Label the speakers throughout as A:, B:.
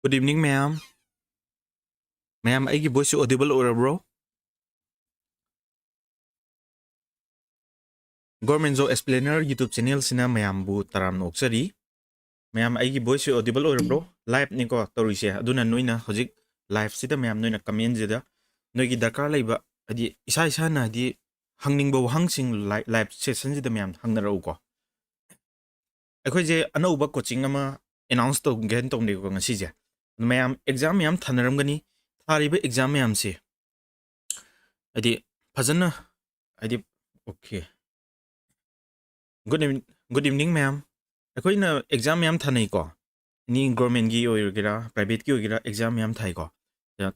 A: Good evening, ma'am. Ma'am, aigi voice audible bro? Govt Job Explainer YouTube channel sina ma'am bu taram noksari. Ma'am, aigi voice audible bro? Live ni ko torise. Aduna noina hojik live sita ma'am noina comment jeda. Noigi darkar laiba adi isa na di hangning bo hangsing live session jeda ma'am hangna rau ko. Akhoi je anauba coaching ama announce to gen tong ni ko ngasi je. Ma'am exam ma'am thanaram gani thariba exam ma'am se. Adi fazana adi okay. Good evening, ma'am. Akhoi na exam ma'am thanai ko. Ni government gi oigira private gi oigira exam ma'am thai ko.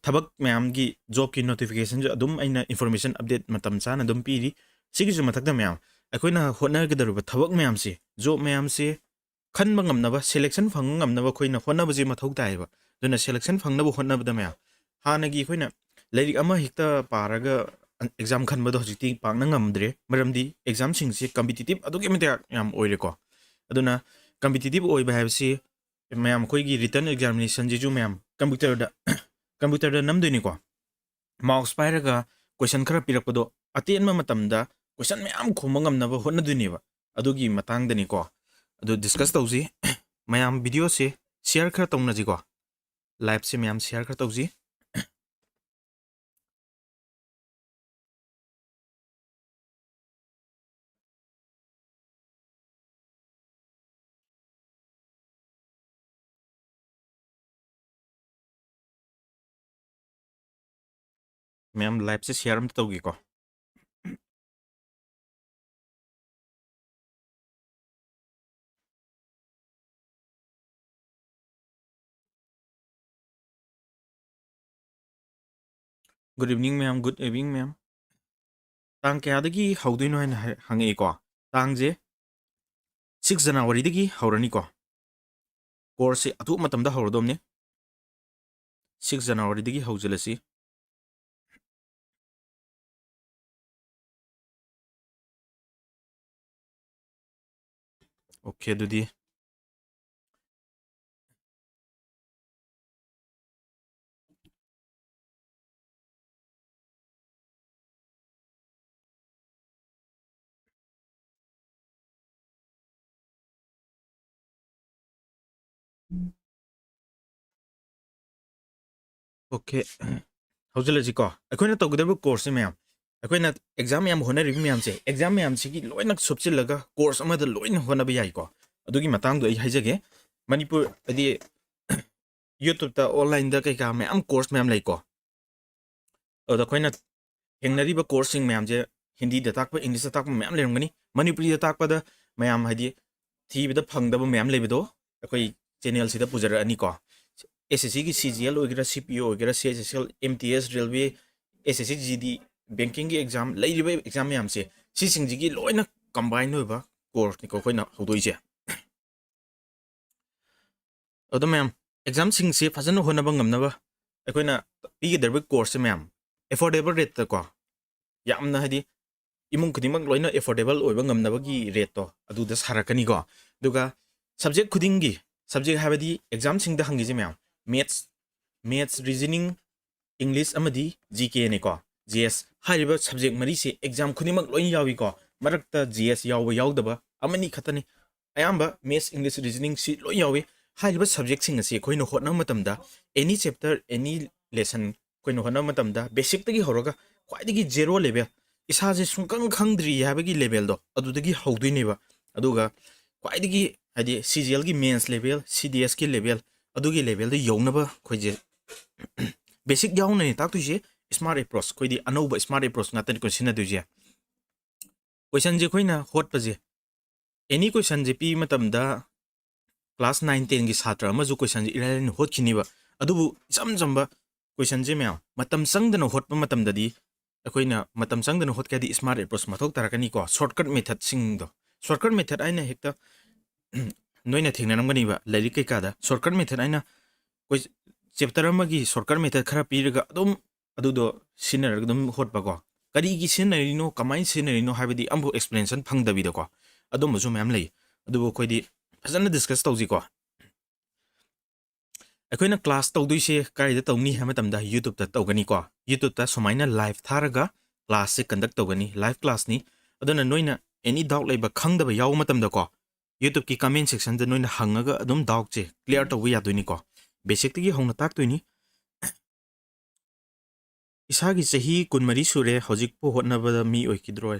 A: Thabak ma'am gi job ki notification jo adum aina information update matam chana adum piri. Sigi ju mathak da ma'am. Akhoi na hotna gi daruba thabak ma'am se job ma'am se khan bangam na ba selection phang ngam na ba khoi na hotna ba ji mathau tai ba. Duna selection phang na ba hotna ba da ma'am. Hana gi khoi na lairik ama hikta paraga exam khan ba do hojiti pang na ngamdre maramdi exam sing si competitive adugi mate yam oire ko aduna competitive oi ba habsi mayam khoi gi written examination ji mayam computer da nam dini ko marks paira ga question khara pirak podo aten ma matam da question mayam khomang ngam na ba hotna duni ba adugi matang dani ko adu discuss tauji mayam video se share khara tongna ji ko live se mayam share khara tauji mayam live se share am taugi ko Good evening, ma'am. Good evening, ma'am. Tang kaya dagi haudoy no hangi ko. Tang je 6 January dagi haurani ko. Course atu matam da haurodom ne. 6 January dagi haujalasi. Okay, dudi. Okay. Haujalasi ko. Ako na tawagdabo course ma'am. Ako na exam ma'am hona review ma'am se. Exam ma'am sigi loy nak subsil laga course amada loy na hona biyay ko. Adugi matang do ay haijage. Manipur adi YouTube ta online da kay ka ma'am course ma'am lay ko. Oda ko na hengnariba course sing ma'am je Hindi da takpa English da takpa ma'am lerang gani. Manipuri da takpa da ma'am hadi thi bida phangdaba ma'am lay bido. Ako channel sida pujara ani ko. SSC की CGL वगैरह CPO वगैरह CHSL MTS railway SSC GD banking की exam लेरिबे exam में हमसे सी सिंग जी की लोइना combine होबा course निको खोइना हौदोइसे अदो मैम एग्जाम सिंग से फजन होनबा ngamnaba अखोइना पीगे दरबे कोर्स मैम एफोर्डेबल रेट त को यामना हदी इमुंग खुदिमक लोइना एफोर्डेबल ओइबा ngamnaba की रेट तो अदुदा सारकनी को दुगा सब्जेक्ट खुदिंगी सब्जेक्ट हाबदी एग्जाम सिंग दा हंगी जे ma'am Maths, Reasoning, English amadi GK ne ko GS hariba subject mari se exam khunimak loi yawi ko marakta GS yawa yawdaba amani khatani ayamba Maths, English, Reasoning si loi yawi hariba subject sing ase khoino hotna matamda any chapter any lesson khoino hotna matamda basic tagi horoga khwaidagi zero level isa je sungkang khangdri habagi level do adudagi hawdui neba aduga khwaidagi hadi CGL gi mains level CDS ki level adugi level da yognaba khoije basic yaung ne tak tu je smart approach khoi di anouba smart approach na tan question du je question je khoina hot pa je any question je pi matam da class 9 10 gi satra ma ju question je iran hot khini ba adubu jam jamba question je mya matam sang da no hot pa matam da di khoina matam sang da no hot ka di smart approach ma thok tarakani ko shortcut method sing do shortcut method aina hekta noina thingna namgani ba lari kai ka da shortcut method aina koi chapter amagi shortcut method khara piraga adum adudo senior adum hotba ko kari gi senior no kamai senior no habidi ambu explanation phangdabi da ko adum ju ma'am lei adubo khoi di fazana discuss tawji ko ꯑꯩꯈꯣꯏꯅ class ꯇꯧꯗꯣꯏꯁꯦ ꯀꯥꯏꯗ ꯇꯧꯅꯤ ꯍꯥꯏꯕ ꯃꯇꯝꯗ ꯌꯨꯇꯨꯕꯇ ꯇꯧꯒꯅꯤꯀꯣ ꯌꯨꯇꯨꯕꯇ ꯁꯨꯃꯥꯏꯅ live ꯊꯥꯔꯒ ꯀ꯭ꯂꯥꯁꯁꯦ conduct ꯇꯧꯒꯅꯤ ꯂꯥꯏꯚ ꯀ꯭ꯂꯥꯁꯅꯤ ꯑꯗꯨꯅ ꯅꯣꯏꯅ ꯑꯦꯅꯤ ꯗꯥꯎꯠ ꯂꯩꯕ ꯈꯪꯗꯕ ꯌꯥꯎꯕ ꯃꯇꯝꯗꯀꯣ ꯌꯨꯇꯨꯕꯀꯤ ꯀꯃꯦꯟ ꯁꯦꯛꯁꯟꯗ ꯅꯣꯏꯅ ꯍꯪꯉꯒ ꯑꯗꯨꯝ ꯗꯥꯎꯠꯁꯦ ꯀ꯭ꯂꯤꯌꯥꯔ ꯇꯧꯕ ꯌꯥꯗꯣꯏꯅꯤꯀꯣ ꯕꯦꯁꯤꯛꯇꯒꯤ ꯍꯧꯅ ꯇꯥꯛꯇꯣꯏꯅꯤ ꯏꯁꯥꯒꯤ ꯆꯍꯤ 14 ꯁꯨꯔꯦ ꯍꯧꯖꯤꯛꯄꯨ ꯍꯣꯠꯅꯕꯗ ꯃꯤ ꯑꯣꯏꯈꯤꯗ꯭ꯔꯣꯏ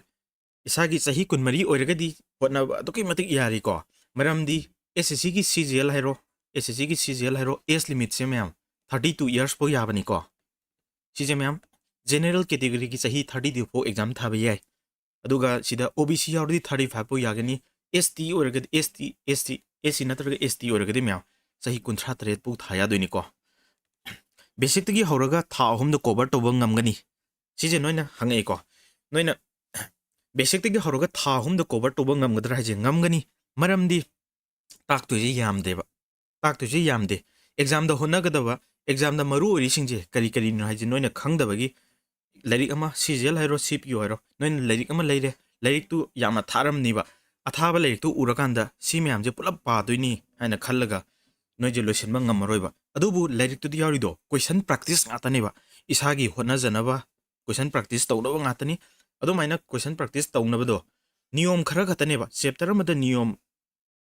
A: ꯏꯁꯥꯒꯤ ꯆꯍꯤ 14 ꯑꯣꯏꯔꯒꯗꯤ ꯍꯣꯠꯅꯕ ꯑꯗꯨꯛꯀꯤ ꯃꯇꯤꯛ ꯌꯥꯔꯤꯀꯣ ꯃꯔꯝꯗꯤ SSCꯒꯤ CGL ꯍꯥꯏꯔꯣ SSCꯒꯤ CGL ꯍꯥꯏꯔꯣ एज लिमिट से मैम 32 इयर्स फो याबनिको सिजे मैम जनरल कैटेगरी की सही 32 फो एग्जाम थाबे याय अदुगा सिदा OBC यावदी 35 फो यागनी ST ओरगद SC नत्रग ST ओरगद मैम सही 53 फो थाया दोनिको बेसिक तगी हौरगा था अहुम द कवर तोब ngमगनी सिजे नोइना हंगेको नोइना बेसिक तगी हौरगा था अहुम द कवर तोब ngमगदरा हाजे ngमगनी मरमदी ताक्तुजे यामदेबा ताक्तुजे यामदे एग्जाम द होनगदबा एग्जाम द मरु ओरिसिंजे करी करी नो हाजे नोइना खंगदबगी लाइरिक अमा CGL हाइरो CPU हाइरो नोइना लाइरिक अमा लाइरे लाइरिक तु यामना थारमनिबा अथाबा लाइरिक तु उरकांदा सी म्यामजे पुलप पादोइनी हाइना खल्लगा नोइजे लोइसनबा ngमरोइबा अदुबु लाइरिक तु यारिदो question practice ngaतनेबा इसागी होनजनबा question practice तौनबा ngaतनी अदुमाइना question practice तौनबदो नियम खरा खतनेबा चैप्टर अमदा नियम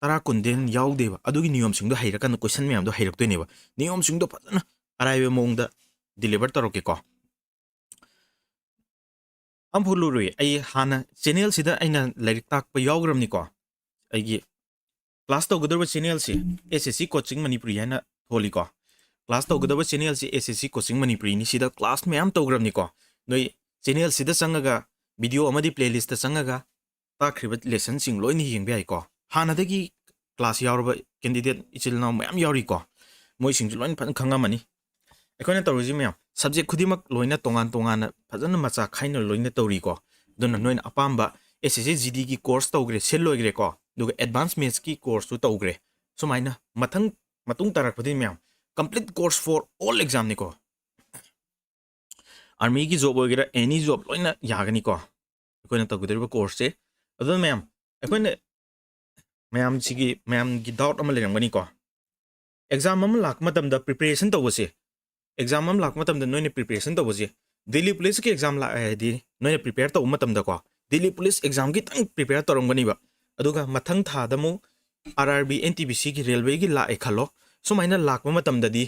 A: तरा कुंदेन याउदेबा अदुगी नियम सिंगदो हैरकन क्वेश्चन म्यामदो हैरक्तोइनेबा नियम सिंगदो फजना अराइबे मोंगदा डिलीवर तरोकेको अम्फुलुरुई आई हाना चैनल सिदा आइना लाइरिक ताकपा याउग्रमनिको आइगी क्लास तौगदबा चैनल से SSC कोचिंग मणिपुरी हाइना थोलिको क्लास तौगदबा चैनल से SSC कोचिंग मणिपुरी नि सिदा क्लास मैम तौग्रमनिको नोइ चैनल सिदा संगगा वीडियो अमदी प्लेलिस्ट संगगा ताखरिबा लेसन सिंग लोइनि यंगबे आइको हानादगी क्लास यावरबा कैंडिडेट इचिलनाव मैम यावरिको मोइ सिंग लोइन फन खंगामनी अखोइना तौरिजि मैम सब्जेक्ट खुदिमक लोइना तोंगान तोंगान फजन मचा खाइना लोइना तौरिको दुना नोइन अपाम्बा SSC GD की कोर्स तौग्रे सेल लोइग्रेको दुगा एडवांस मैथ्स की कोर्स तु तौग्रे सुमाइना मथंग मतुंग तारकपदि ma'am complete course for all exam निको आर्मी की जॉब वगैरह एनी जॉब लोइना यागनिको अखोइना तौगदरिबा कोर्स से अदु मैम अखोइना मैम की डाउट अमा लेरंगनिको एग्जाम अमा लाक मतमदा प्रिपरेशन तौबसे एग्जाम अमा लाक मतमदा नोइना प्रिपरेशन तौबसे दिल्ली पुलिस की एग्जाम ला आयदि नोइना प्रिपेयर तौ मतमदा को दिल्ली पुलिस एग्जाम की तंग प्रिपेयर तौरंगनिबा अदुगा मथंग थादमु RRB NTPC की रेलवे की लाए खलो सुमाइना लाकबा मतमददी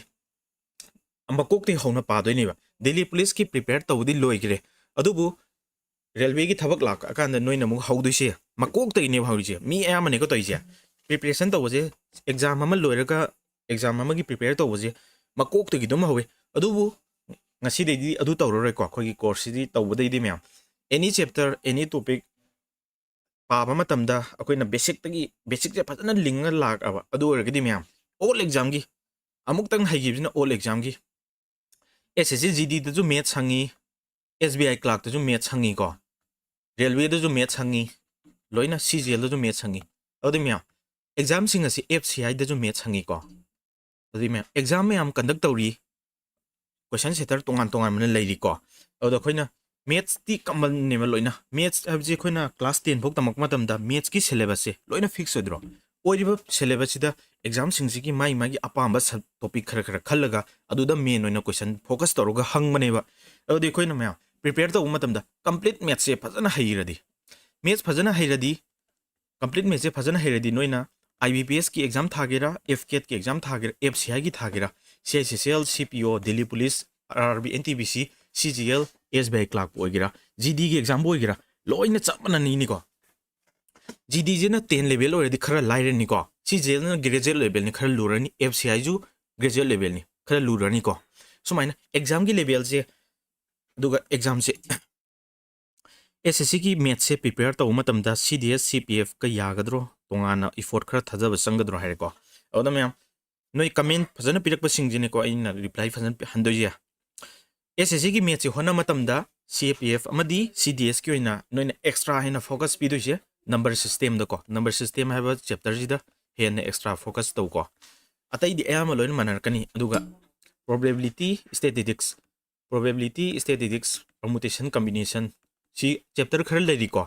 A: अमकोकते हौना पादोइनेबा दिल्ली पुलिस की प्रिपेयर तौदी लोइग्रे अदुबु रेलवे की थबक लाक अकांदा नोइना मु हौदुइसे मकोकते ने हौरिसे मी आयामने को तोइसे प्रिपरेशन तौबसे एग्जाम अमा लोइरगा एग्जाम अमा की प्रिपेयर तौबसे मकोकते की दुम हवे अदुबु ngasideidi adu tawroroi ko khoi course di tawbadei myam any chapter any topic पाबा मतमदा अखोइना बेसिक जे फजना लिंगा लाक अब अदु ओरगदि म्याम ऑल एग्जाम की अमुक्तंग हाइगिबिना ऑल एग्जाम की SSC GD दजु मैथ्स हंगी SBI क्लार्क दजु मैथ्स हंगी को रेलवे दजु मैथ्स हंगी लोइना CGL दजु मैथ्स हंगी अदि म्याम एग्जाम सिंग असि FCI दजु मैथ्स हंगी को अदि म्याम एग्जाम में हम कंडक्ट तौरी क्वेश्चन सेटर तोंगान तोंगान मन लेरी को अदो खोइना मैथ्स ती कमन नेम लोइना मैथ्स हबजे खोइना क्लास 10 भोक तमक मतमदा मैथ्स की सिलेबस से लोइना फिक्स होद्रो ओइरिबा सिलेबस सिदा एग्जाम सिंगसी की माई मागी अपाम्बा टॉपिक खर खर खल्लगा अदुदा मेन ओइना क्वेश्चन फोकस तौरगा हंगमनेबा अदि खोइना म्याम प्रिपेयर तौ मतमदा कंप्लीट मैथ्स से फजना हैरदी मैथ्स फजना हैरदी कंप्लीट मैथ्स से फजना हैरदी नोइना IBPS की एग्जाम थागेरा FCAT की एग्जाम थागेरा FCI की थागेरा CHSL CPO Delhi police RRB NTPC CGL SBI clerk ओइगेरा GD की एग्जाम ओइगेरा लोइना चपनानी निको GD जेना 10 लेवल ओइरदि खरा लाइरनि को CGL ना ग्रेजुएट लेवल नि खरा लुरनि FCI जु ग्रेजुएट लेवल नि खरा लुरनि को सुमाइना एग्जाम की लेवल से दुगा एग्जाम से SSC की मैथ्स से प्रिपेयर तौ मतमदा CDS CPF का यागद्रो तोंगाना इफोर्ट खरा थजब संगद्रो हाइको अदा मैम नोई कमेंट फजन पिरक सिंगजिने को आइना रिप्लाई फजन हंदोजिया SSC की मैथ्स से होना मतमदा CPF अमदी CDS की ओइना नोइना एक्स्ट्रा हैना फोकस पिदोइसे नंबर सिस्टम दको नंबर सिस्टम हाइबा चैप्टर जिदा हेन एक्स्ट्रा फोकस तौको अतै दि एम लोइन मनरकनी अदुगा प्रोबेबिलिटी स्टैटिस्टिक्स परमुटेशन कॉम्बिनेशन सी चैप्टर खर लेरिको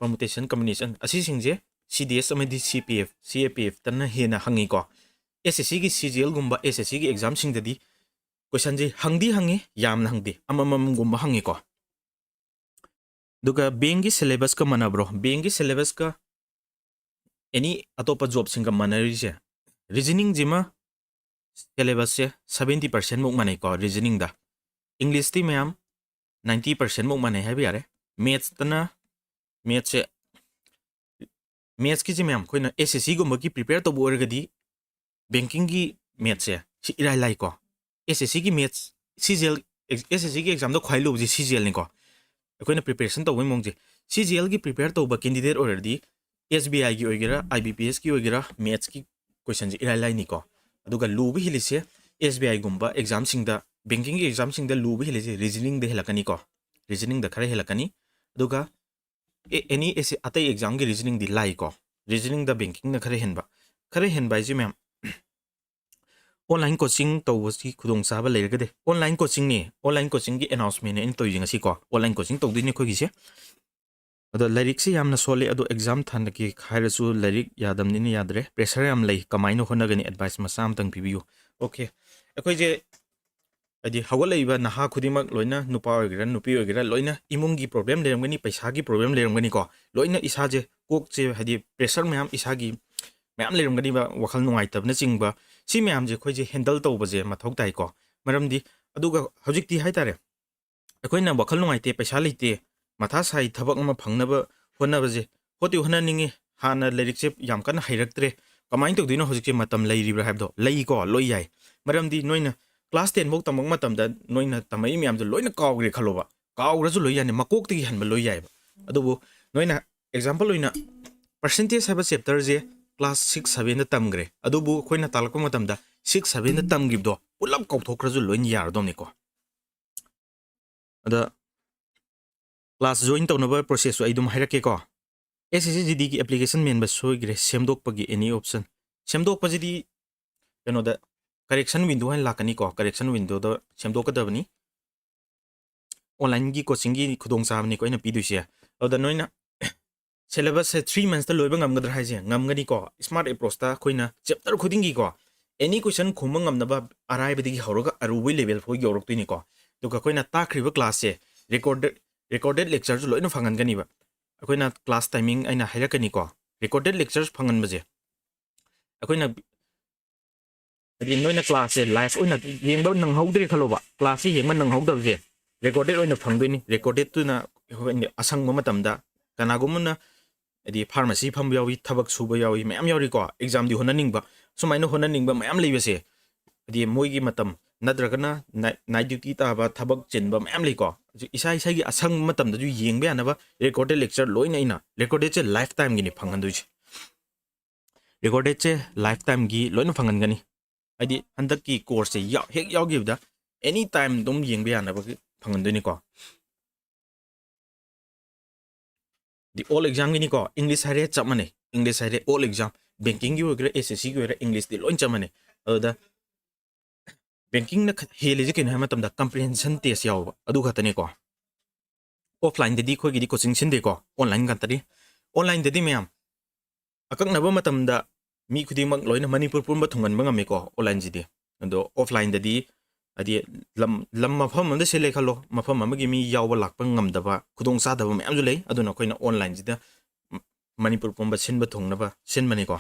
A: परमुटेशन कॉम्बिनेशन असी सिंगजे CDS अमदी CPF CAPF तना हेना हंगिको SSC gi CGL gumba SSC gi exam sing dadi question ji hangdi hangi yamna hangdi amamam gumba hangi ko duga bank gi syllabus ka manabro bank gi syllabus ka any atopa job singa manari je reasoning jima syllabus se 70% muk manai ko reasoning da English ti mayam 90% muk manai habi yare maths tana maths se maths ki mayam koina SSC gumba ki prepare to bo gadi banking gi maths se si irai lai ko SSC gi maths CGL SSC gi exam do khwai lu ji CGL ni ko koina preparation to mong ji CGL gi prepare to ba candidate already SBI gi oigera IBPS gi oigera maths ki question ji irai lai ni ko aduga lu bi hilise SBI gumba exam singda banking gi exam singda lu bi hilise reasoning de helakani ko reasoning da khare helakani aduga any atai exam gi reasoning di lai ko reasoning da banking na khare henba ji ma'am online coaching to wasi khudong saba leirgade online coaching ni online coaching gi announcement ni to yinga si ko online coaching to dini ko gi se ado lyric si yamna sole ado exam than ki khaira su lyric yadam ni yadre pressure yam lei kamaino hona gani advice masam tang pibiu okay akoi je adi hawalai ba naha khudimak loina nupa ogira nupi ogira loina imungi problem leram gani paisa gi problem leram gani ko loina isa je kok je hadi pressure mayam isa gi mayam leram gani ba wakhal nungai tab na chingba si mayam je khoi je handle to ba je mathok tai ko maram di aduga hojik ti hai tare akoi na wakhal nungai te paisa leite matha sai thabak ma phangnaba honaba je hoti hona ningi hana lyric se yam kan hairaktre kamain to dino hojik matam leiribra habdo lei ko loi yai maram di noina class 10 mok tamang matam da noina tamai miam jo loina kawgre khaloba kawra ju loi yani makok ti hanba loi yai adubu noina example loina percentage haba chapter je class 6 7 da tamgre adubu khoina talako matam da 6 7 da tamgibdo ulap kawthokra ju loin yar dom ni ko ada class join tawna process ai dum hairake ko SSCGD ki application men ba soigre semdok pagi any option semdok pajidi kano da correction window han lakani ko correction window do semdok ka dabani online gi coaching gi khudong sabni ko ina pidu sia oda noina syllabus se 3 months ta loiba ngamgadra haije ngamgani ko smart approach ta khoina chapter khuding gi ko any question khumang ngamna ba arai bidi gi horoga aruwi level phoi gi orok tuini ko to ka khoina ta khriba class se recorded lecture ju loina fangan gani ba akoina class timing aina hairakani ko recorded lectures fangan baje akoina adi noina class se live oina yengba nang howdre khaloba class se yengma nang howdab je recorded oina phangdoini recorded tu na asang ma matamda kanagumna adi pharmacy pham yawi thabak suba yawi mayam yawi ko exam di honaningba sumaino honaningba mayam leibese adi moigi matam nadragana night duty ta ba thabak chinba mayam lei ko isa isa gi asang matam da ju yengbe anaba recorded lecture loina ina recorded che lifetime gi ni phangan du recorded che lifetime gi loina phangan gani adi handak ki course se ya hek yaw gi da anytime dum yengbe anaba phangan du ni ko the all exam gi ni ko english hare chamane english hare all exam banking gi ogra SSC gi ogra english di loin chamane da banking na hele je ken hama tamda comprehension test yaw adu khatane ko offline de di khoi gi di coaching sin de ko online kan tari online de di myam akak na ba matamda mi khudi mak loina manipur pum ba thungan ba ngame ko online ji de ando offline de di adi lam mafam am de sele khalo mafam am gi mi yaw ba lak pa ngam da ba khudong sa da ba myam ju lei adu na khoina online ji da manipur pum ba sin ba thung na ba sin mani ko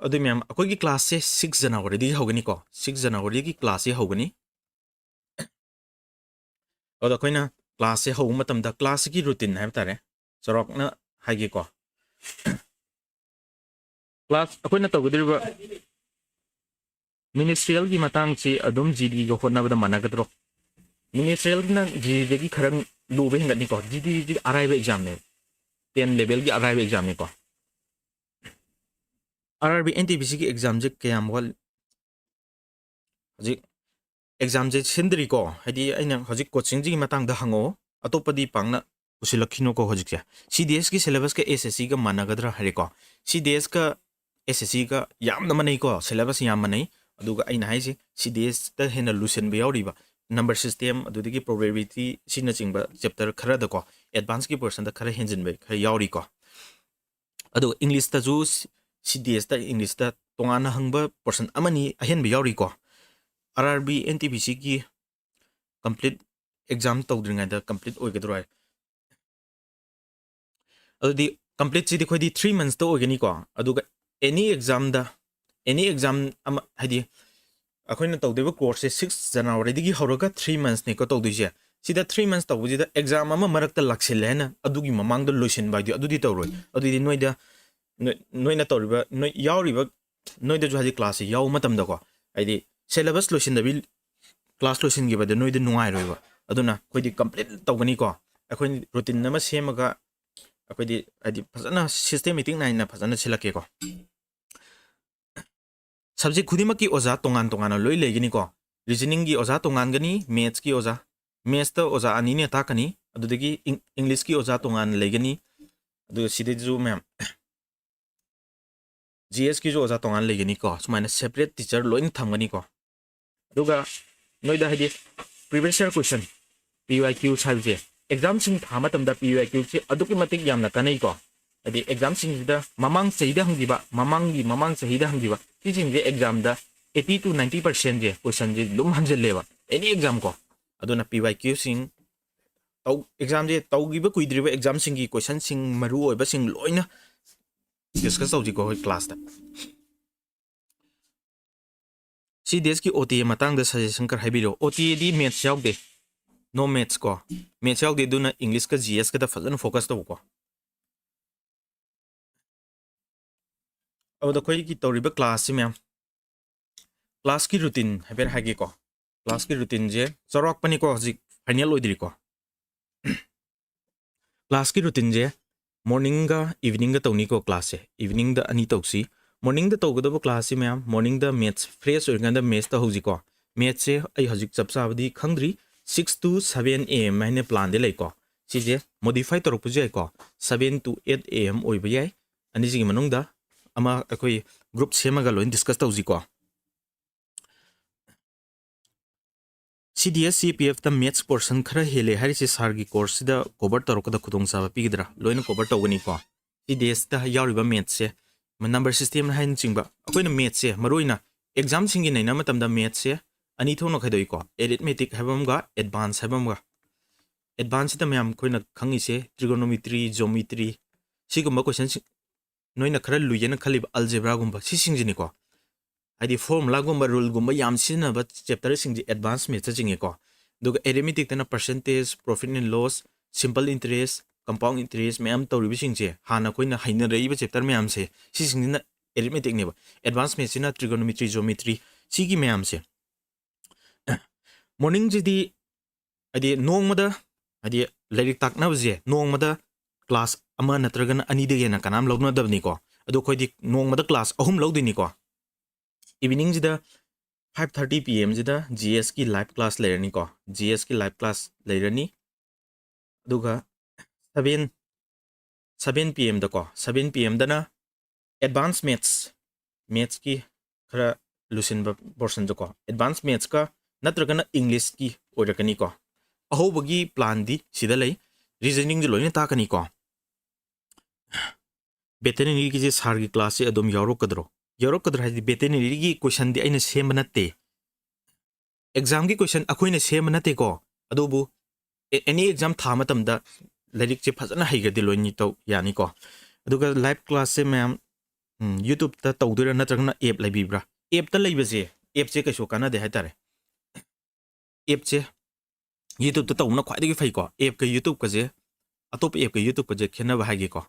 A: adu myam akoi gi class se 6 January di hogani ko 6 January gi class se hogani oda koina class se ho matam da class ki routine hai tare sorok na haigi ko class akoina to gudriba ministerial gi matang chi adum GD go honna bada managadro ministerial na GD gi kharang lube hinga ni ko GD gi arrive exam ne 10 level gi arrive exam ni ko RRB NTPC ki exam je kayam wal ji exam je sindri ko hadi aina hojik coaching ji matang da hango atopadi pangna usilakhino ko hojik ya CDS ki syllabus ka SSC ga managadra hari ko CDS ka SSC ka yamna manai ko syllabus yam manai aduga aina haisi CDS ta hena lusen be yauriba number system adudigi probability sina chingba chapter khara da ko advance ki portion da khara henjin be khara yauri ko adu English ta ju CDS ta English ta tongana hangba portion amani ahen bi yauri ko RRB NTPC ki complete exam tawdringa da complete oigadroi adi complete si di khodi 3 months to ogani ko aduga any exam ama hadi akoina tawdeba course 6 January digi horoga 3 months ne ko tawduje sida 3 months tawbujida exam ama marakta laksil hena adugi mamang do lotion bai di adudi tawroi adudi noida noina tawriba noi yauriba noida ju hadi class yaw matam da ko aidi syllabus lotion da bil class lotion gi bada noida nuai roiba aduna khodi complete tawgani ko akoini routine nama semaga akoidi adi fazana systematic naina fazana silake ko subject khudima ki oza tongan tongana loi legini ko reasoning gi oza tongan gani maths ki oza maths ta oza ani ne ta kani adudagi english ki oza tongan legani adu side ju ma'am gs ki jo oza tongan legani ko sumaina separate teacher loin thamgani ko aduga noida hadi previous year question PYQ sabje exam sing thama tamda PYQ se aduki matik yamna kanai ko adi exam sing da mamang sahida hangiba mamang sahida hangiba teaching je exam da 80 to 90% je question je lum hanjel leba any exam ko aduna PYQ sing tau exam je tau giba kuidriba exam sing gi question sing maru oiba sing loina discuss tawji ko class da CDS ki OTA matang da suggestion kar haibiro OTA di maths yawde no maths ko maths yawde duna English ka GS ka da fazan focus taw ko अब कोई की तौरीब class से ma'am class की routine है हागे को class की routine जे चौराक पनी को हजिक फाइनल ओइद्री को क्लास की रूटीन जे मॉर्निंग का इवनिंग का तौनी को क्लास से इवनिंग द अनी तौसी मॉर्निंग द तौगदब क्लास से मैम मॉर्निंग द मैथ्स फ्रेश ओइगंद मैथ्स द हजिक को मैथ्स से आई हजिक चप चाबदी खंगद्री 6 to 7 AM मैंने प्लान दे ले को सिजे मॉडिफाई तौरप जे को 7 to 8 AM ओइब याय अनि जिगी मनुंग दा ama akoi group semaga loin discuss tawji ko CDS CPF ta maths portion khara hele hari se sar gi course da cover torok da khudong sa pi gidra loin cover tawgani ko CDS ta yawriba maths se number system hain chingba akoi na maths se maroina exam singi naina matam da maths se ani thono khaidoi ko arithmetic habam ga advance habam ga advance ta myam koina khangi se trigonometry geometry sigumba question noina khara luyena khalib algebra gumba si singjini ko adi formula gumba rule gumba yam sina ba chapter singji advanced maths jinge ko duga arithmetic tana percentage profit and loss simple interest compound interest mayam tawri singje hana koina haina rei ba chapter mayam se si singina arithmetic ne ba advanced maths na trigonometry geometry sigi mayam se morning jidi adi nongmada adi lyric takna bje nongmada class ama natragana ani de na kanam logna dabni ko adu khoi dik nongmada class ahum logdini ko evening jida 5:30 PM jida GS ki live class lerani ko GS ki live class lerani aduga 7 PM da ko 7 PM dana advanced maths ki khara lusin ba portion da ko advanced maths ka natragana English ki orakani ko ahobagi plan di sida lei reasoning loina ta kani ko veterinary ki je sar gi class se adum yorokadro hadi veterinary gi question di aina sem banate exam gi question akoina sem banate ko adubu any exam tha matam da lyric che phajana haigadi loini to yani ko aduga live class se ma'am YouTube ta tawdura natragna app laibibra app ta laibaje app che kaiso kana de haitare app che YouTube ta tawna khwaidagi fai ko app ka YouTube ka je atop app ka YouTube ka je khena ba hagi ko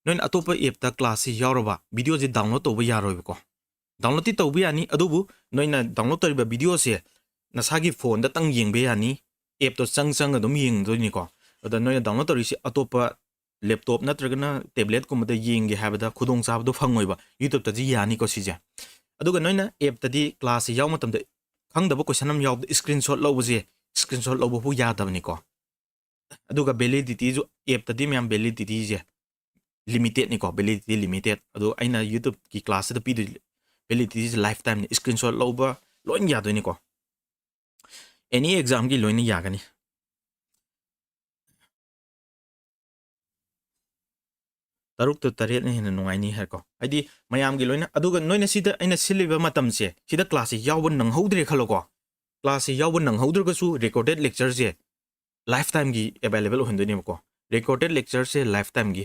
A: noin atopa app ta class si yaroba video je download to ba yaroi ko download ti to bi ani adubu noina download to ba video se nasagi phone da tang yeng be ani app to chang adum yeng do ni ko ada noina download to ri si atopa laptop natragana tablet ko mada yeng ge habada khudong sa do phangoi ba YouTube ta ji yani ko si ja aduga noina app ta di class yaw matam da khang da ba question am yaw screenshot lo je screenshot lo bu ya da ni ko aduga validity ju app ta di myam validity je limited ni ko validity limited ado aina YouTube ki class da pi validity is lifetime ni screenshot loba loin ya do ni ko any exam ki loin ya gani taruk to taret na hina nungai ni har ko adi mayam gi loina aduga noina sida aina siliba matam se sida class se yawon nang hodre khalo ko class se yawon nang hodre ga su recorded lecture je lifetime gi available hondo ni ko recorded lecture se lifetime gi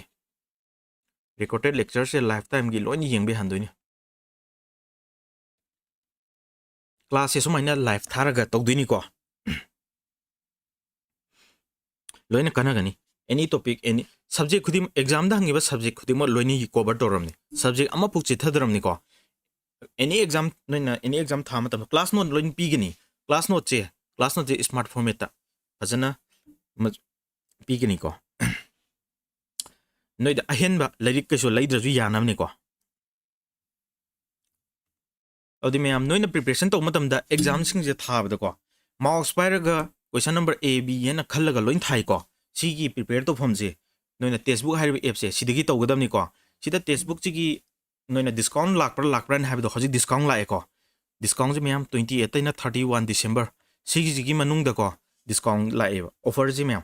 A: recorded lecture se lifetime gi loini yengbe hando ni class se sumaina live tharaga tawdini ko loina kana gani any topic any subject khudim exam da hangiba subject khudim loini cover toramni subject ama puk chithadramni ko any exam noina any exam thama tam class note loin pigini class note je smart format ta fajana pigini ko noida ahenba lyric ka so laidraju yanamni ko adi mayam noina preparation to matam da exam sing je thabda ko marks pairaga question number a b yena khallaga loin thai ko sigi prepare to form je noina textbook hariba app se sidagi tawgadamni ko sida textbook chigi noina discount lakpra habi do hoji discount la ko discount je mayam 28 taina 31 December sigi jigi manung da ko discount la offer je mayam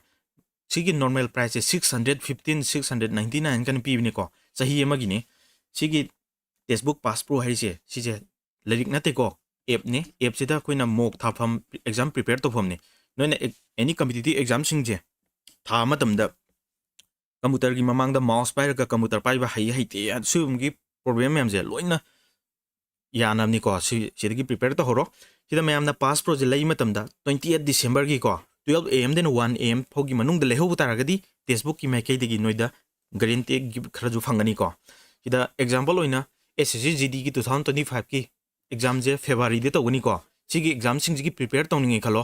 A: sigi normal price 615 699 kan pi ni ko sahi amagi ni sigi textbook pass pro hari se sije lyric nate ko app ne app sida koina mock thafam exam prepare to form ni noina any competitive exam sing je tha matam da computer gi mamang da mouse pair ka computer pai ba hai hai te sum gi problem mem je loina yanam ni ko sidagi prepare to horo sida mayam na pass pro je lai matam da 28 December gi ko 12 am den 1 am phogi manung da leho taragadi textbook ki maikei digi noida guarantee gi kharaju phangani ko sida example oina SSC GD gi 2025 ki exam je February de tawni ko sigi exam sing gi prepare tawni khalo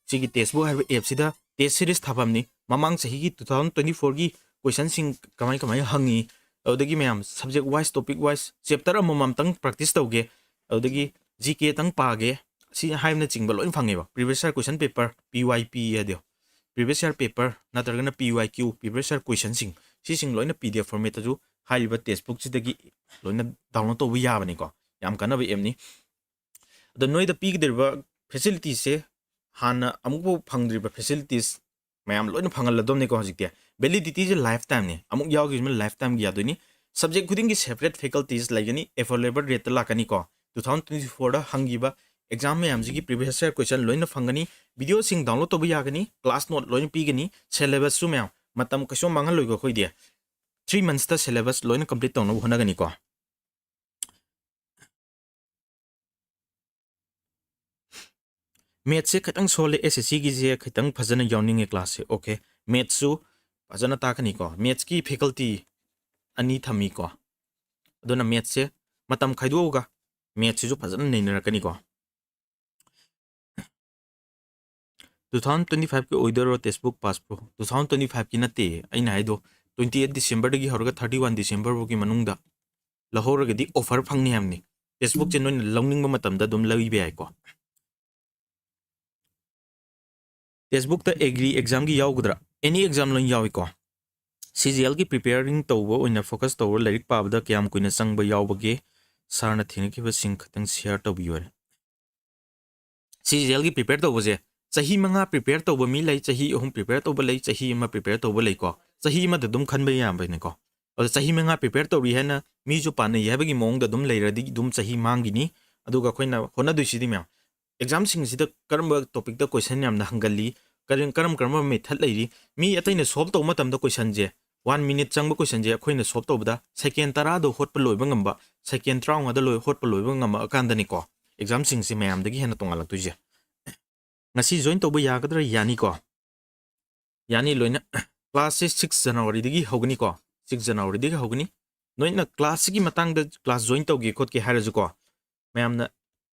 A: sigi textbook har app sida test series thapamni mamang sahi gi 2024 gi question sing kamai hangi adagi mayam subject wise topic wise chapter amam tang practice tawge adagi GK tang page si haimna chingba loin phangeba previous year question paper PYP adio previous year paper natargana PYQ previous year question sing si sing loina PDF format ju haiba textbook sidagi loina download to wi yabani ko yam kana ba em ni the noida pig derba facilities se hana amuko phangdriba facilities mayam loina phangal ladom ne ko hojikte validity je lifetime ne amuk yawgi me lifetime gi yaduni subject khuding gi separate faculties lagani affordable rate lakani ko 2024 da hangiba exam में हम जी previous year question लोइन फंगनी video सिंग download तो भी आगनी class note लोइन पीगनी syllabus सु में मतम कसो मंगल लोइगो खोई दिया 3 months ता syllabus लोइन complete तो होना गनी को math से खतंग सोले SSC की जे खतंग फजन यौनिंग क्लास से ओके math सु फजन ताकनी को math की faculty अनि थमी को दोना math से मतम खाइदो होगा math से जो फजन नहीं नरकनी को 2025 के order textbook pass pro 2025 की नते अइना हाइदो 28 December दगी हरगा 31 December बो की मनुंगदा लहोरगदी ऑफर फंगनी हमनी textbook जे नोन लौनिंग मतमदा दुम लइबे आइ को textbook ता एग्री एग्जाम की यावगदरा एनी एग्जाम लोन यावि को CGL की प्रिपेयरिंग तौबो ओइना फोकस तौर लाइक पाबदा क्याम कुइना संगबा यावबगे सारना थिनकिबा सिंग खतंग शेयर तौबियोरे CGL की प्रिपेयर तौबजे चाही मंगा प्रिपेयर तौब मी लई चाही अहुम प्रिपेयर तौब लई चाही अमा प्रिपेयर तौब लई को चाही मा दुम खनबे यामबने को और चाही मंगा प्रिपेयर तौरी हैना मी जो पाने याबगी मोंग दुम लैरदी दुम चाही मांगिनी अदुगा खोइना होना दुसिदि म्या एग्जाम सिंग सिदा करम टॉपिक द क्वेश्चन यामना हंगली करम मेथड लैरी मी अतैना सॉल्व तौ मतम द क्वेश्चन जे 1 minute चंग क्वेश्चन जे खोइना सॉल्व तौबदा सेकेंड 10 दो होटप लोइबा ngamba सेकेंड 30 द लोइ होटप लोइबा ngamba अकांदनी को एग्जाम सिंग से मैम दगी हेना तोंगा लक्तुजे ngasi join tauba yagadra yani ko yani loina class 6 January digi hogni ko 6 January digi hogni noina class gi matang da class join taugi khot ki haraju ko mayam na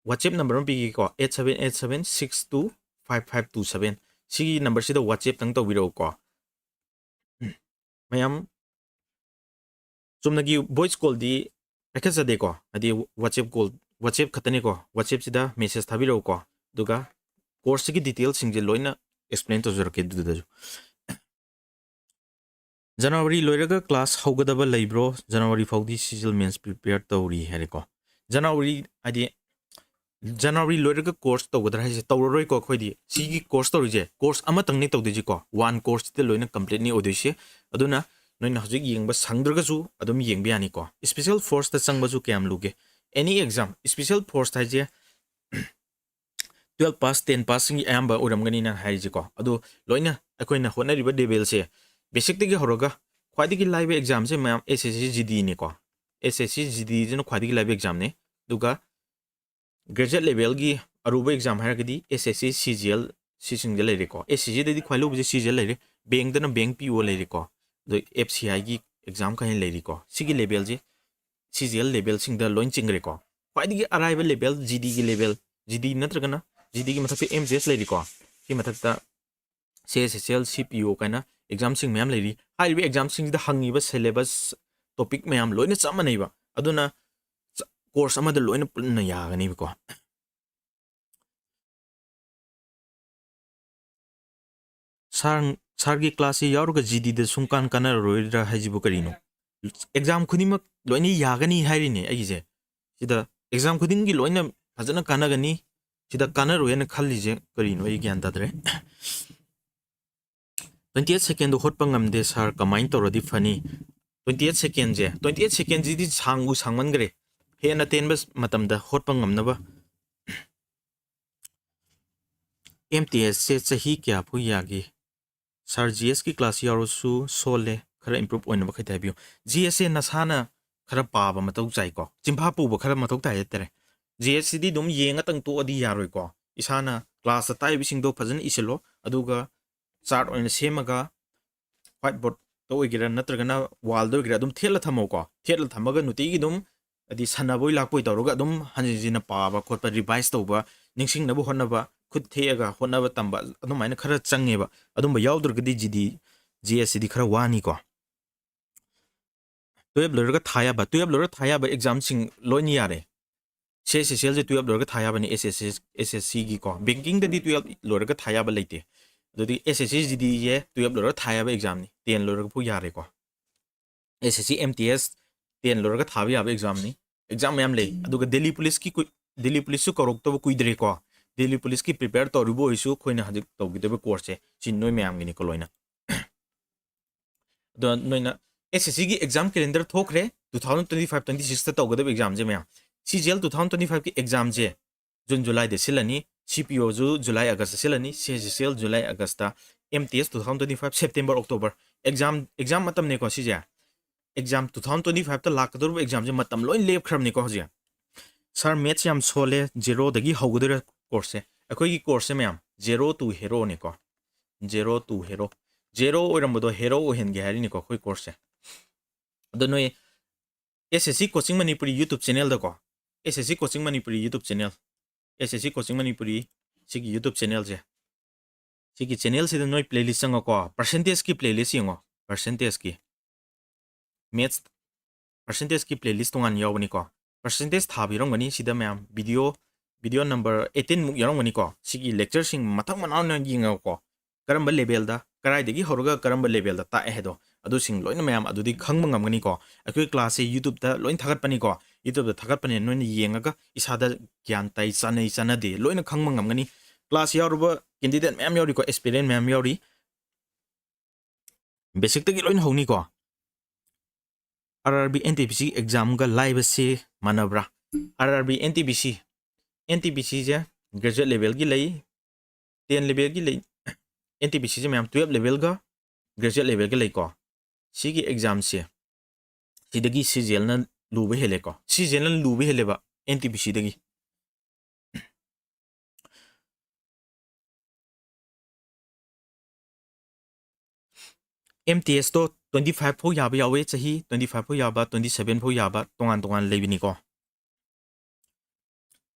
A: WhatsApp number bi ko 8787625527 sigi number sida WhatsApp tang tawiro ko mayam sumnagi voice call di package de ko adi WhatsApp call WhatsApp khatani ko WhatsApp sida message thabiro ko duga course की details सिंगे लोइना explain तो जरके दुदजु January लोइरगा class होगदबा लैब्रो January फाउदी CHSL means prepare तौरी हेरेको January आदि January लोइरगा course तौगदरा है तौररोय को खोइदि सिगी course तौरिजे course अमा तंगनि तौदिजि को one course ते लोइना complete नि ओदिसे अदुना noina hojik yengba sangdraga ju adum yengbi ani ko special force ta changba ju kyam luge any exam special force ta je 12 pass 10 pass sing amba uram gani na hai ji ko adu loina akoina hona riba level se basic tigi horoga khwadi gi live exam se mam SSC GD ni ko SSC GD jeno khwadi gi live exam ne duga graduate level gi aruba exam ha gadi SSC CGL sising de le ko SCG de di khwalo bi CGL le bank dana bank PO le ko do FCI gi exam ka le ko sigi level je CGL level sing da loin ching re ko khwadi gi arrival level GD gi level GD natragana GD ki mathak pe MJS le ko ki mathak ta CHSL CPO kana exam sing myam le ri hai bi exam sing da hangi ba syllabus topic myam loina chama nei ba aduna course ama da loina punna ya gani ko sargi class yaur ga GD da sungkan kana roira hajibu karino exam khudima loina ya gani hairi ne ai je sida exam khuding gi loina fajana kana gani sida kana roena khalli je karino ai gyan tadre 28 second hot pangam de sar kamain torodi fani 28 second je 28 second ji di sangu sangman gre he na ten bas matam da hot pangam na ba MTS se chahi kya phu yagi sar GS ki class yaro su sole khara improve oina ba khaita biu GS se nasana khara pa ba matau chai ko chimpa pu ba khara matau tai tere GS di dum yenga tang to adi yaroi ko isana class ta tai bising do phajan iselo aduga chart oina semaga whiteboard to ogira natragana wall do ogira dum thela thamo ko thela thamaga nuti gi dum adi sanaboi lakpoi tawroga dum hanjina pa ba khotpa revise tawba ningsing nabu honaba khut theaga honaba tamba adum maina khara changeba adum ba yawdurgadi GD GS di khara wani ko 12 lorga thaya ba 12 lorga thaya ba exam sing loini yare CHSL je 12 lorga thaya ba ni SSC gi ko banking da di 12 lorga thaya ba leite dodi SSC GD ye 12 lorga thaya ba exam ni 10 lorga pu yare ko SSC MTS 10 lorga thabi ya ba exam ni exam yam le aduga Delhi police su korok to kuidre ko Delhi police ki prepare to rubo isu khoina hajik to gidebe course che chin noi myam gi ni ko loina do noina SSC gi exam calendar thokre 2025-26 ta tawgada exam je myam CGL 2025 ki exam je June July de silani CPO ju July August silani CHSL July August ta MTS 2025 September October exam matam ne ko si ja exam 2025 ta lakador exam je matam loin lep khram ni ko ja sir maths yam sole 0 dagi hawgadura course akoi gi course myam 0 to hero ne ko 0 to hero 0 oirambodo hero ohen ge hari ni ko khoi course ado noi SSC coaching Manipuri YouTube channel da ko SSC coaching Manipuri YouTube channel SSC coaching Manipuri sigi YouTube channel je sigi channel se noi playlist sang ko percentage ki playlist yango percentage ki maths percentage ki playlist tungan yawni ko percentage thabi rongani sida myam video number 18 muk yarongani ko sigi lecture sing mathak manaw na yinga ko karamba level da karai degi horoga karamba level da ta ehedo adu sing loina myam adu di khangma ngamgani ko akoi class e YouTube da loin thagat pani ko YouTube da thagat pani noin yengaga isada gyan tai chana de loina khangma ngamgani class yaruba candidate myam yori ko experience myam yori basic tagi loin honi ko RRB NTPC exam ga live se manabra RRB NTPC je graduate level gi lei 10 level gi lei NTPC je myam 12 level ga graduate level ga lei ko sigi exam se sidagi CGL na lube hele ko CGL na lube hele ba NTPC dagi MTS to 25 pho yaba yawe chahi 25 pho yaba 27 pho yaba tongan lebini ko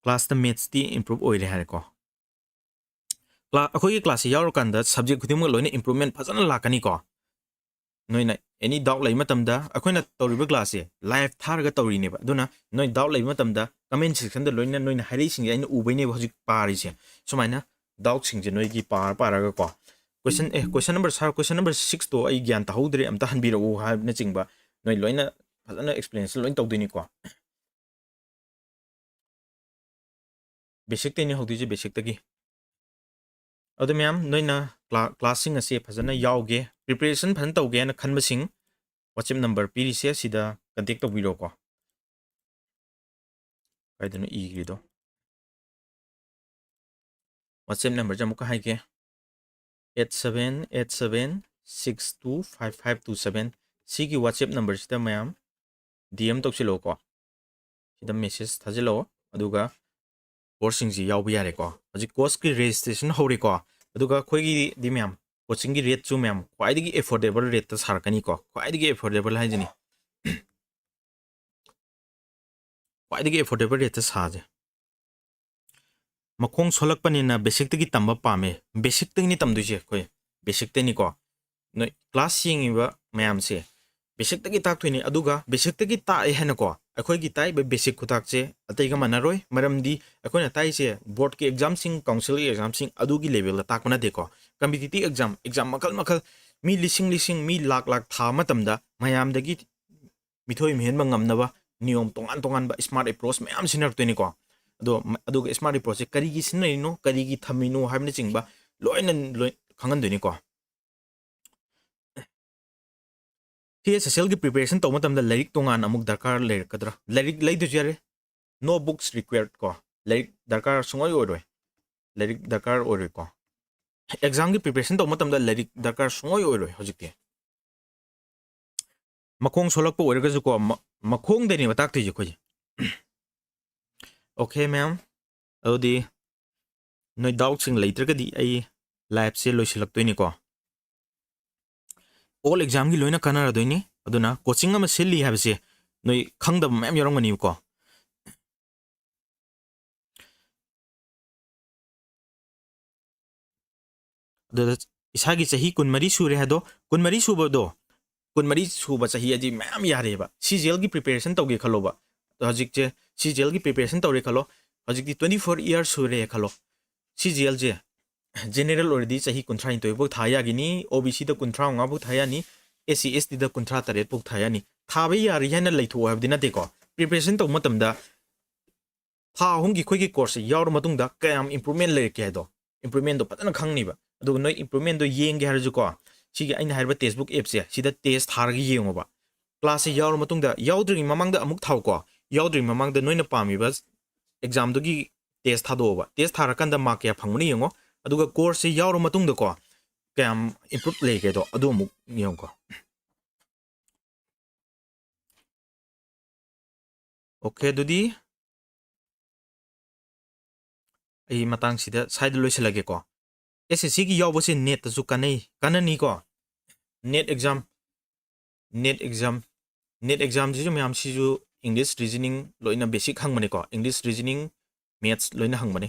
A: class the maths ti improve oire har ko akoi class yaur kanda subject khudim loina improvement phajana lakani ko noina any doubt lai matam da akoina toriba class e live tharga tori ne ba duna noi doubt lai matam da comment section da loina noina hari sing aina ubai ne hojik pari se sumaina doubt sing je noi gi para ga ko question number 6 to ai gyan ta hodre am ta hanbiro ha na chingba noi loina phajana explanation loin tawdini ko basic te ni hodi je basic tagi adu myam noina classing ase phajana yawge preparation phan tawge na khanba sing WhatsApp number pirise sida contact tawbiro ko kaidano igrido WhatsApp number jamuka haike 8787625527 sigi WhatsApp number sida mayam DM tawsilo ko sida message thajilo aduga course sing ji yawbi yare ko aji course ki registration hori ko aduga khoi gi di mayam coaching gi rate chu mayam kwai digi affordable rate ta sarakani ko kwai digi affordable haijini kwai digi affordable rate ta saje makong solak panina basic tagi tamba pame basic tagi ni tamdu je khoi basic tani ko no class ying ba mayam se basic tagi tak thuni aduga basic tagi ta e hena ko akhoi gi tai ba basic khutak che atai ga manaroi maramdi akhoi na tai che board ki exam sing council exam sing adugi level ta takuna de ko competitive exam makal makal mi lising mi lak tha matamda mayam dagi mithoi mhen ba ngamna ba niyom tongan ba smart approach mayam sinar tuni ko ado smart approach kari gi sinai no kari gi thamino habne chingba loina khangan duni ko CHSL की preparation तो मतलब like तोंगान अमुक दरकार ले कदरा like दो जरे no books required को like दरकार सुंगोय ओरोय लाइक दरकार ओरोय को एग्जाम की preparation तो मतलब लाइक दरकार सुंगोय ओरोय हजिके मखोंग सोलक पो ओरगजु को मखोंग देनी बताक थि खोज ओके मैम अदि नोय डाउट सिंग लेत्रगदि आई लाइव से लोइसिलक तोइनी को all exam gi loina kana radoini aduna coaching ama silli habse noi khangda mem yorongani ko द इसागी चाही कुनमरी सूरे हदो कुनमरी सूबदो कुनमरी सूबा चाही अजी मैम यारेबा सीजीएल की प्रिपरेशन तौगे खलोबा तो हजिक जे सीजीएल की प्रिपरेशन तौरे खलो हजिक 24 इयर्स सूरे खलो सीजीएल जे जनरल ऑलरेडी चाही कुंथ्रा तो बो थाया गिनी ओबीसी द कुंथ्रा nga बो थाया नि एससी एसटी द कुंथ्रा तरे बो थाया नि थाबे यारि हैन लैथो हबदि नते को प्रिपरेशन तो मतम दा था हुंगी खोगी कोर्स यावर मतुंग दा कयम इंप्रूवमेंट ले के दो इंप्रूवमेंट दो पतन खंगनिबा अदु नो इंप्रूवमेंट दो येंगे हरजु को सिगी आइन हारबा टेस्टबुक एप से सिदा टेस्ट थारगी येंगोबा क्लास से यावर मतुंग दा यावद्रि ममांग दा अमुक थाव को यावद्रि ममांग दा नोइना पामिबा एग्जाम दोगी टेस्ट थादोबा टेस्ट थारकन दा मार्क या फंगमनि येंगो अदुगा कोर्स से यावर मतुंग दा को कयम इंप्रूव ले के दो अदु अमुक येंगो ओके दुदी आई मतंग सिदा साइड लोइसलगे को एसएससी की यावबसे नेट तसु काननी को नेट एग्जाम जिजु मैम सिजु इंग्लिश रीजनिंग लोइना बेसिक हंगमने को इंग्लिश रीजनिंग मैथ्स लोइना हंगमने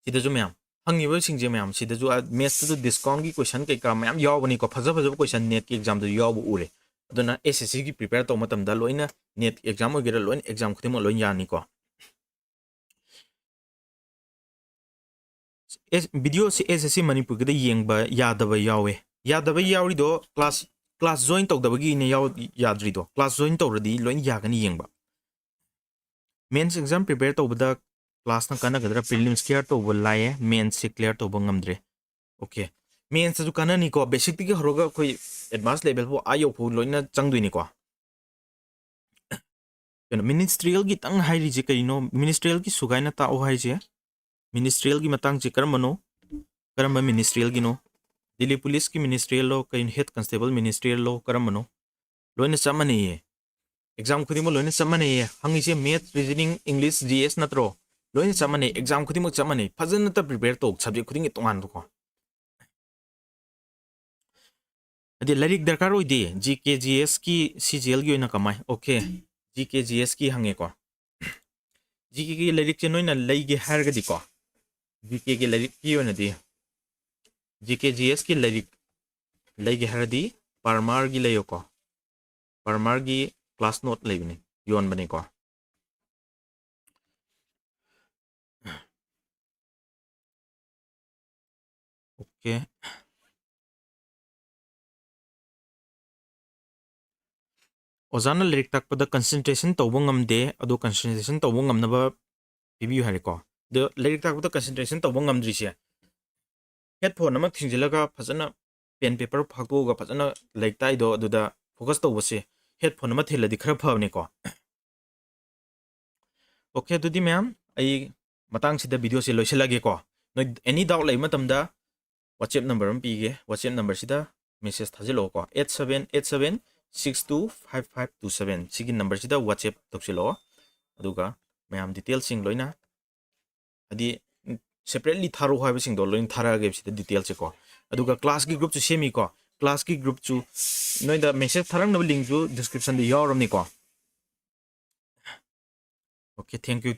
A: सिदजु मैम हंगिबो सिंजे मैम सिदजु मैथ्स तो डिस्काउंट की क्वेश्चन के का मैम यावबनी को फजब क्वेश्चन नेट की एग्जाम तो यावबो उरे अदुना एसएससी की प्रिपेयर तो मतमदा लोइना नेट एग्जाम वगैरह लोइन एग्जाम खुदिमो लोइन यानी को वीडियो से एसएससी मणिपुर के येंगबा यादब यावरिदो क्लास जॉइन तौदबगी ने याद्रिदो क्लास जॉइन तौरदी लोइन यागनी येंगबा मेंस एग्जाम प्रिपेयर तौबदा क्लास ना कानगदरा प्रीलिम्स क्लियर तौब लाए मेंस से क्लियर तौब ngamdre ओके मेंस जो काननी को बेसिक तिगे हरोगा कोई एडवांस लेवल फो आयो फो लोइना चंगदुइनी को मिनिस्ट्रियल की तंग हाइरि जे करिनो मिनिस्ट्रियल की सुगाइना ताओ हाइजे मिनिस्ट्रियल की मतंग जे करम मिनिस्ट्रियल की नो दिल्ली पुलिस की मिनिस्ट्रियल लो कहीं हेड कांस्टेबल मिनिस्ट्रियल लो करम नो लोइना चमने ये एग्जाम खुदिमो लोइना चमने ये हंगी से मैथ रीजनिंग इंग्लिश जीएस नत्रो लोइना चमने एग्जाम खुदिमो चमने फजन त प्रिपेयर तो सब्जेक्ट खुदिंग तोंगान को अदि लाइक दरकार होइदे जीके जीएस की सीजीएल की ओइना कमाय ओके जीके जीएस की हंगे को जीके की लाइक से नोइना लैगे हारगदि को जीके की लाइक की ओइना दि जीके जीएस की लाइक लैगे हारदि परमार की लयो को परमार की क्लास नोट लेबने योन बने को ओके ओजाना लाइक तकपदा कंसंट्रेशन तौबो ngamde अदो कंसंट्रेशन तौबो ngamnaba पिबियु हारेको द लाइक तकपदा कंसंट्रेशन तौबो ngamdri हेडफोन अमक थिंजिलगा फजना पेन पेपर फाक्तोगा फजना लाइक ताइदो अदुदा focus to bose headphone ma thila di khara phawni ko okay to di ma'am ai matang sida video se loisilage ko no any doubt lai matam da WhatsApp number am pige WhatsApp number sida message thajilo ko 8787625527 sigi number sida WhatsApp toksilo aduga ma'am details sing loina adi separately tharo haiba sing do loin thara ge sida details ko aduga class ki group chu semi ko class ki group chu noi da message tharang na link chu description de yaw ni ko okay thank you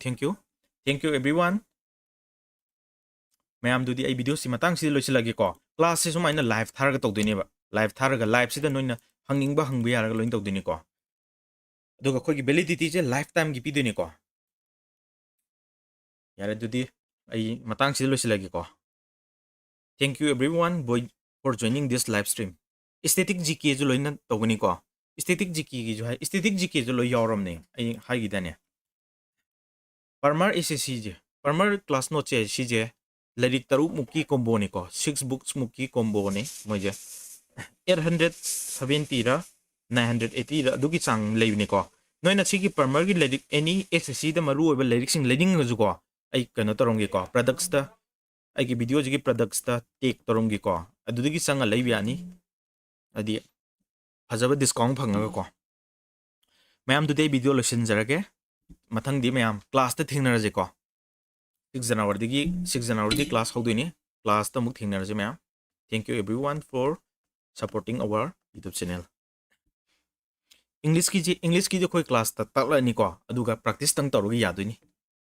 A: everyone ma'am दुदी आई video से मतंग से लोइसलगे को class से सुमाइना live थारगा तौदोनी बा live थारगा live सिदा नोइना हंगिंगबा हंगबा यारगा lion तौदोनी को अदुगा खोगी validity जे life time की पीदोनी को यारे दुदी आई मतंग से लोइसलगे को thank you everyone for joining this live stream static GK जो लोइना तौगनी को स्टैटिक जीके की जो है स्टैटिक जीके जो लोइ यावरमने आई हाई गिदाने परमर एसएससी जे परमर क्लास नोट जे सीजे लाइक तरुक मुक्की कॉम्बो ने को 6 बुक्स मुक्की कॉम्बो ने मुझे 870 रा 980 रा दुगी चांग लेने को नोइना सिगी परमर की लाइक एनी एसएससी द मरु ओबे लाइक सिंग लेनिंग गजु को आई कनो तरोंगे को प्रोडक्ट्स दा आई की वीडियो जिगी प्रोडक्ट्स दा टेक तरोंगे को अदुगी चांग लेबियानी अदि फजब डिस्काउंट फंगा को मैम टुडे वीडियो लेसन जरगे मथंग दी मैम क्लास ता थिंगनरजे को 6 January class houdini class ta muk thingnar je ma'am thank you everyone for supporting our YouTube channel English ki je khoi class ta takla ni ko aduga practice tang tawrugi yaduni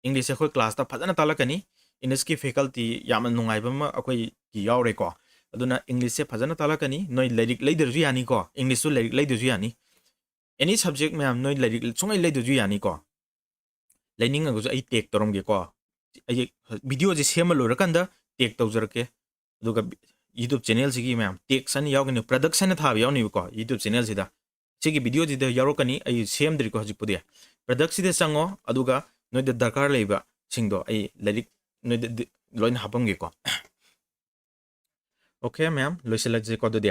A: English khoi class ta phajana talakani English ki faculty yaman nungai bama akoi ki yawre ko aduna English se phajana talakani noi lyric leider ju yani ko English su lyric leider ju yani any subject ma'am noi lyric chungai leider ju yani ko learning agu ai take torom ge ko video जे same लोरकंदा take तौजरके दुगा YouTube channel सिगी ma'am take सन यावगनि production था यावनि को YouTube channel सिदा सिगी वीडियो जिदा यारोकनि आई सेम दरि को हजिपुदे प्रोडक्ट सिदे संगो अदुगा नोइद दरकार लेबा सिंगदो आई लाइक नोइद लोइन हापंगे को ओके मैम लोइसलक जे को दिया